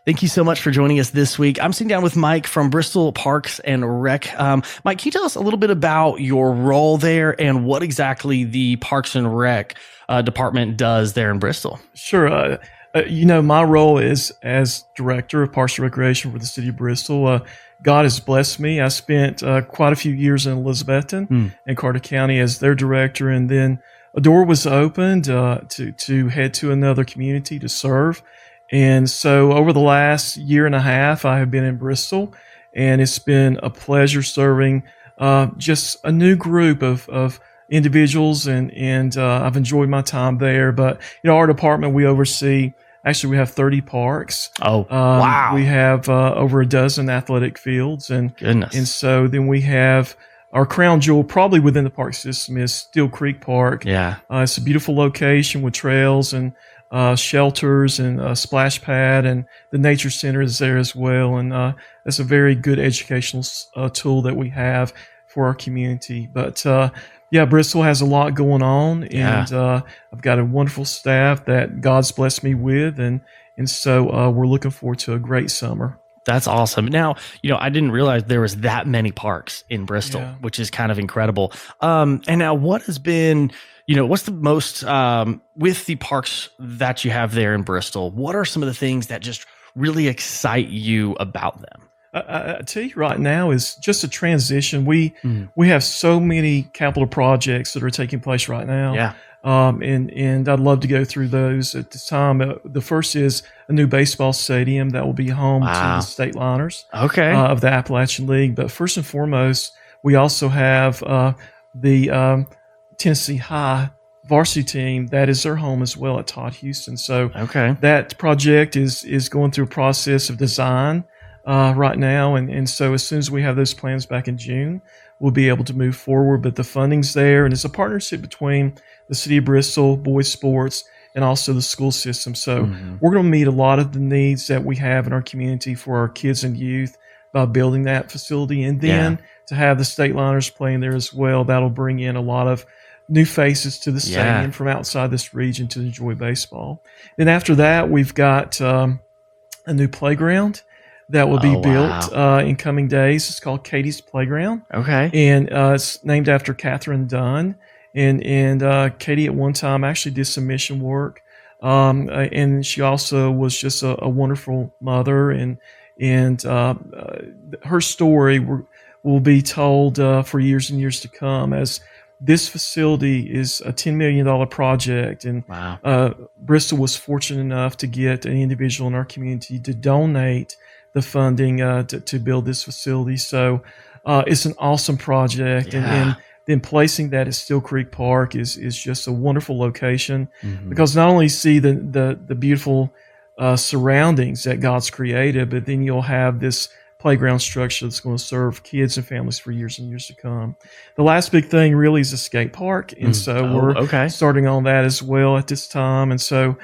Thank you so much for joining us this week. I'm sitting down with Mike from Bristol Parks and Rec. Mike, can you tell us a little bit about your role there and what exactly the Parks and Rec department does there in Bristol? Sure. My role is as director of Parks and Recreation for the city of Bristol. God has blessed me. I spent quite a few years in Elizabethton and Carter County as their director, and then a door was opened to head to another community to serve. And so over the last year and a half, I have been in Bristol, and it's been a pleasure serving just a new group of individuals, and I've enjoyed my time there. But, our department, we oversee, actually, we have 30 parks. Oh, wow. We have over a dozen athletic fields. Goodness. And so then we have our crown jewel, probably within the park system, is Steel Creek Park. Yeah. It's a beautiful location with trails and shelters and a splash pad, and the nature center is there as well. And that's a very good educational tool that we have for our community. But Bristol has a lot going on, and I've got a wonderful staff that God's blessed me with, and so we're looking forward to a great summer. That's awesome. Now, I didn't realize there was that many parks in Bristol, which is kind of incredible. And now what has been, what's the most, with the parks that you have there in Bristol, what are some of the things that just really excite you about them? I tell you right now is just a transition. We have so many capital projects that are taking place right now. Yeah. And I'd love to go through those at this time. The first is a new baseball stadium that will be home to the State Liners of the Appalachian League. But first and foremost, we also have the Tennessee High varsity team that is their home as well at Todd Houston. So that project is going through a process of design right now. And so as soon as we have those plans back in June, we'll be able to move forward. But the funding's there, and it's a partnership between the city of Bristol, boys sports, and also the school system. So we're going to meet a lot of the needs that we have in our community for our kids and youth by building that facility. And then to have the State Liners playing there as well, that'll bring in a lot of new faces to the stadium from outside this region to enjoy baseball. Then after that, we've got a new playground that will be built in coming days. It's called Katie's Playground. Okay. And it's named after Catherine Dunn. And Katie at one time actually did some mission work. And she also was just a wonderful mother. And her story will be told for years and years to come, as this facility is a $10 million project. And Bristol was fortunate enough to get an individual in our community to donate the funding to build this facility. So it's an awesome project. And then placing that at Steel Creek Park is just a wonderful location, because not only see the beautiful surroundings that God's created, but then you'll have this playground structure that's going to serve kids and families for years and years to come. The last big thing really is a skate park. And so we're starting on that as well at this time. And so,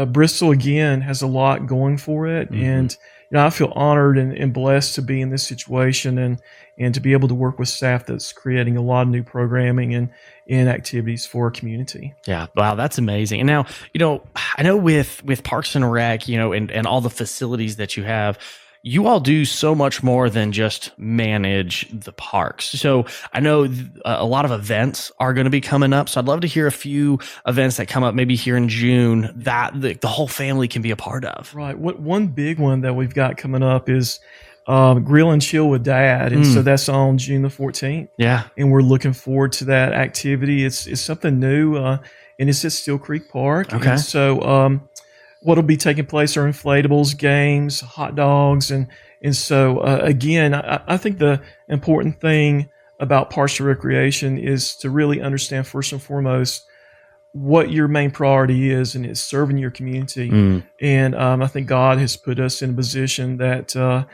Bristol again has a lot going for it. And, I feel honored and blessed to be in this situation and to be able to work with staff that's creating a lot of new programming and activities for our community. Yeah. Wow. That's amazing. And now, I know with Parks and Rec, and all the facilities that you have, you all do so much more than just manage the parks. So I know a lot of events are going to be coming up. So I'd love to hear a few events that come up maybe here in June that the whole family can be a part of. Right. One big one that we've got coming up is Grill and Chill with Dad. And so that's on June the 14th. Yeah. And we're looking forward to that activity. It's something new, and it's at Steel Creek Park. Okay. And so what'll be taking place are inflatables, games, hot dogs. And so, again, I think the important thing about Parks and Recreation is to really understand first and foremost what your main priority is, and it's serving your community. And I think God has put us in a position that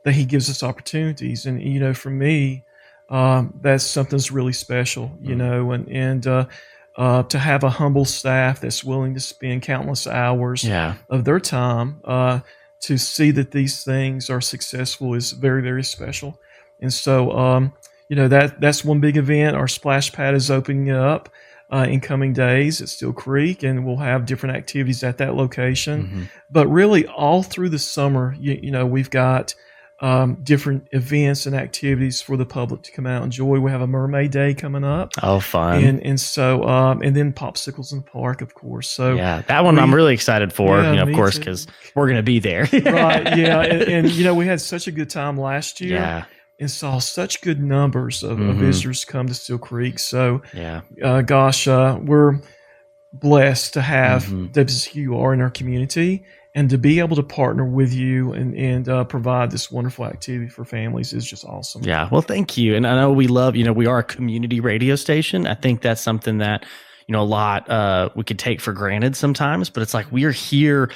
He gives us opportunities. And, for me, that's something's really special, and to have a humble staff that's willing to spend countless hours of their time to see that these things are successful is very, very special. And so, that's one big event. Our splash pad is opening up in coming days at Steel Creek, and we'll have different activities at that location. But really, all through the summer, we've got different events and activities for the public to come out and enjoy. We have a Mermaid Day coming up. Oh, fun! And then popsicles in the park, of course. So yeah, that one I'm really excited for. Of course, because we're going to be there. Right? Yeah, and we had such a good time last year. Yeah. And saw such good numbers of visitors come to Steel Creek. So, we're blessed to have WCQR in our community, and to be able to partner with you and provide this wonderful activity for families is just awesome. Yeah, well, thank you. And I know we love, we are a community radio station. I think that's something that, a lot we could take for granted sometimes, but it's like we are here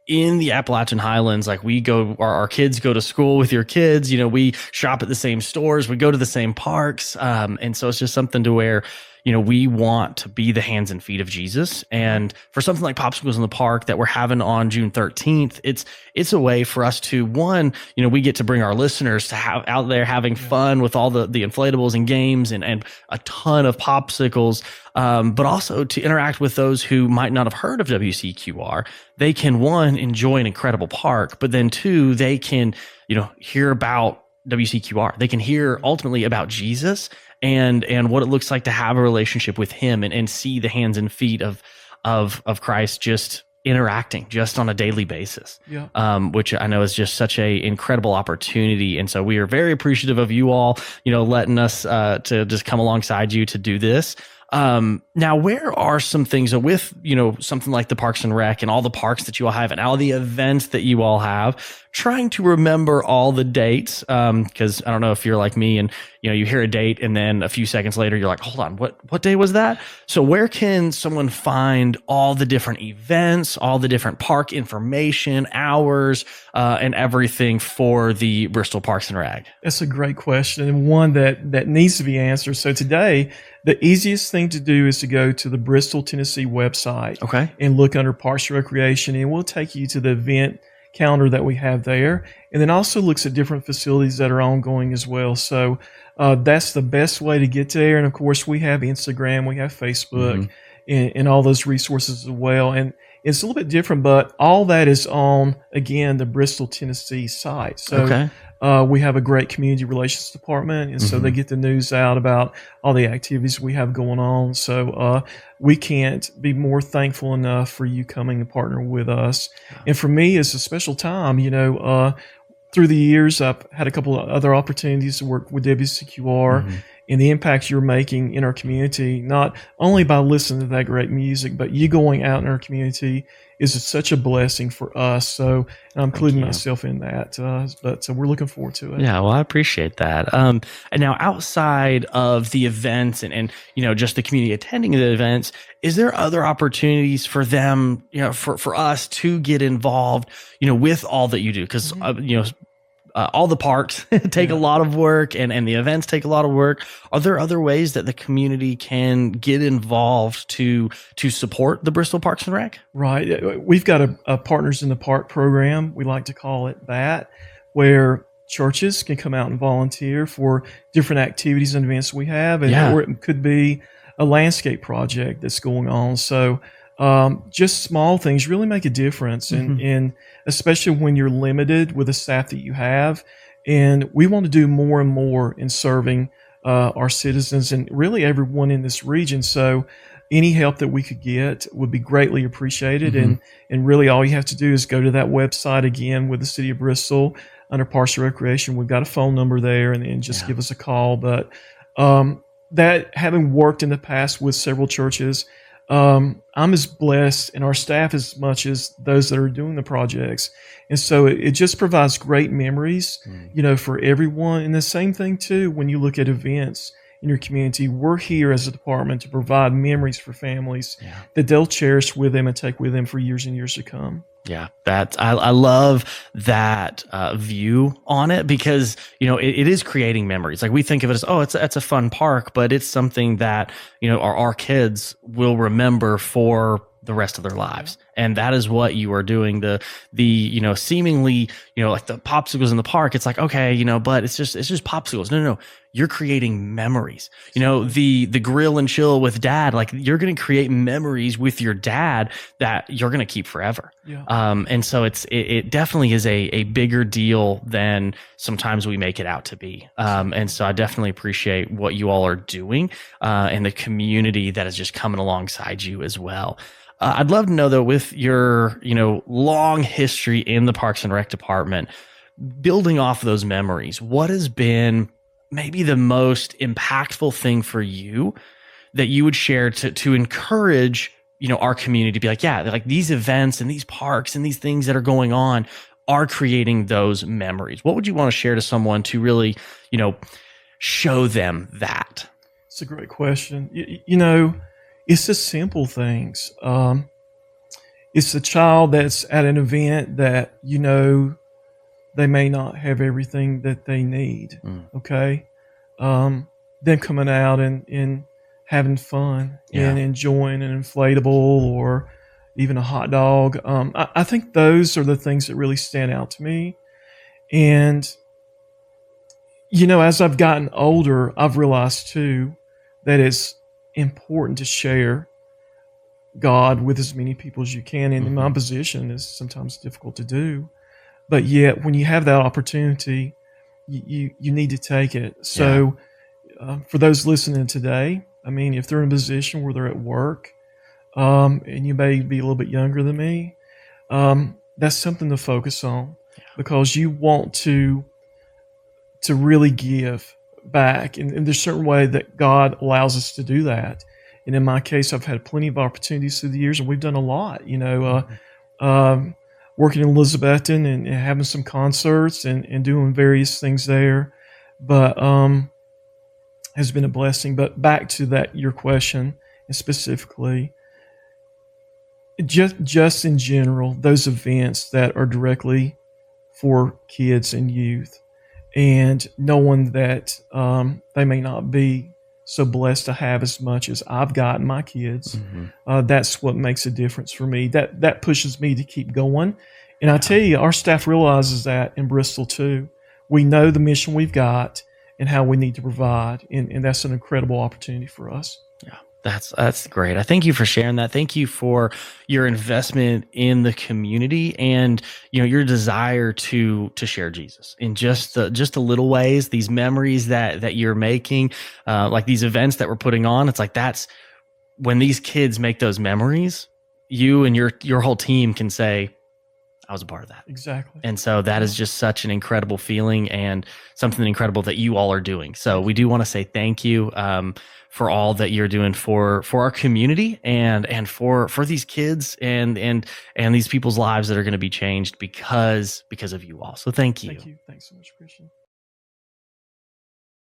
in the Appalachian Highlands. Like we go, our kids go to school with your kids, we shop at the same stores, we go to the same parks. And so it's just something to where, we want to be the hands and feet of Jesus. And for something like Popsicles in the Park that we're having on June 13th, it's a way for us to, one, we get to bring our listeners to have out there having fun with all the inflatables and games and a ton of popsicles. But also to interact with those who might not have heard of WCQR. They can, one, enjoy an incredible park, but then two, they can, hear about WCQR. They can hear ultimately about Jesus and what it looks like to have a relationship with him and see the hands and feet of Christ just interacting just on a daily basis, which I know is just such a incredible opportunity. And so we are very appreciative of you all, letting us to just come alongside you to do this. Now, where are some things with, something like the Parks and Rec and all the parks that you all have and all the events that you all have, trying to remember all the dates? Cause I don't know if you're like me and, you hear a date and then a few seconds later, you're like, hold on, what day was that? So where can someone find all the different events, all the different park information, hours, and everything for the Bristol Parks and Rec? That's a great question, and one that needs to be answered. So today, the easiest thing to do is to go to the Bristol, Tennessee website, and look under Parks and Recreation, and we'll take you to the event calendar that we have there, and then also looks at different facilities that are ongoing as well. So that's the best way to get there. And of course, we have Instagram, we have Facebook, and all those resources as well. And it's a little bit different, but all that is on, again, the Bristol, Tennessee site. So we have a great community relations department, and so they get the news out about all the activities we have going on. So we can't be more thankful enough for you coming and partner with us. And for me, it's a special time. Through the years, I've had a couple of other opportunities to work with WCQR. And the impact you're making in our community, not only by listening to that great music, but you going out in our community is such a blessing for us. So I'm including myself in that, but we're looking forward to it. Yeah, well, I appreciate that. And now outside of the events and just the community attending the events, is there other opportunities for them, for us to get involved, with all that you do? Because, all the parks take a lot of work and the events take a lot of work. Are there other ways that the community can get involved to support the Bristol Parks and Rec? Right. We've got a Partners in the Park program. We like to call it that, where churches can come out and volunteer for different activities and events we have. Or it could be a landscape project that's going on. So just small things really make a difference, and especially when you're limited with the staff that you have. And we want to do more and more in serving our citizens and really everyone in this region. So any help that we could get would be greatly appreciated. And really all you have to do is go to that website again with the City of Bristol under Parks and Recreation. We've got a phone number there, and just give us a call. But that, having worked in the past with several churches, I'm as blessed, and our staff as much as those that are doing the projects. And so it just provides great memories, for everyone. And the same thing too, when you look at events in your community, we're here as a department to provide memories for families that they'll cherish with them and take with them for years and years to come. Yeah, I love that view on it, because it is creating memories. Like we think of it as, it's a fun park, but it's something that our kids will remember for the rest of their lives. And that is what you are doing. The seemingly, like the popsicles in the park, it's like, okay, but it's just popsicles. No. You're creating memories. The grill and chill with dad, like you're going to create memories with your dad that you're going to keep forever. Yeah. And so it definitely is a bigger deal than sometimes we make it out to be. And so I definitely appreciate what you all are doing, and the community that is just coming alongside you as well. I'd love to know though, with your, long history in the Parks and Rec department, building off those memories, what has been maybe the most impactful thing for you that you would share to encourage, our community to be like, yeah, like these events and these parks and these things that are going on are creating those memories? What would you want to share to someone to really, show them that? It's a great question. It's the simple things. It's the child that's at an event that, they may not have everything that they need. Okay. Them coming out and having fun and enjoying an inflatable or even a hot dog. I think those are the things that really stand out to me. And, as I've gotten older, I've realized too that it's important to share God with as many people as you can. And in my position, it's sometimes difficult to do. But yet, when you have that opportunity, you need to take it. So, for those listening today, if they're in a position where they're at work, and you may be a little bit younger than me, that's something to focus on, because you want to really give back. And there's a certain way that God allows us to do that. And in my case, I've had plenty of opportunities through the years, and we've done a lot. Working in Elizabethton and having some concerts and doing various things there, but has been a blessing. But back to your question, and specifically, just in general, those events that are directly for kids and youth, and knowing that they may not be so blessed to have as much as I've gotten my kids. That's what makes a difference for me. That pushes me to keep going. And I tell you, our staff realizes that in Bristol too. We know the mission we've got and how we need to provide. And that's an incredible opportunity for us. Yeah. That's great. I thank you for sharing that. Thank you for your investment in the community and your desire to share Jesus in just the little ways. These memories that you're making, like these events that we're putting on. It's like that's when these kids make those memories. You and your whole team can say, I was a part of that. Exactly. And so that is just such an incredible feeling and something incredible that you all are doing. So we do want to say thank you for all that you're doing for our community and for these kids and these people's lives that are going to be changed because of you all. So thank you. Thank you. Thanks so much, Christian.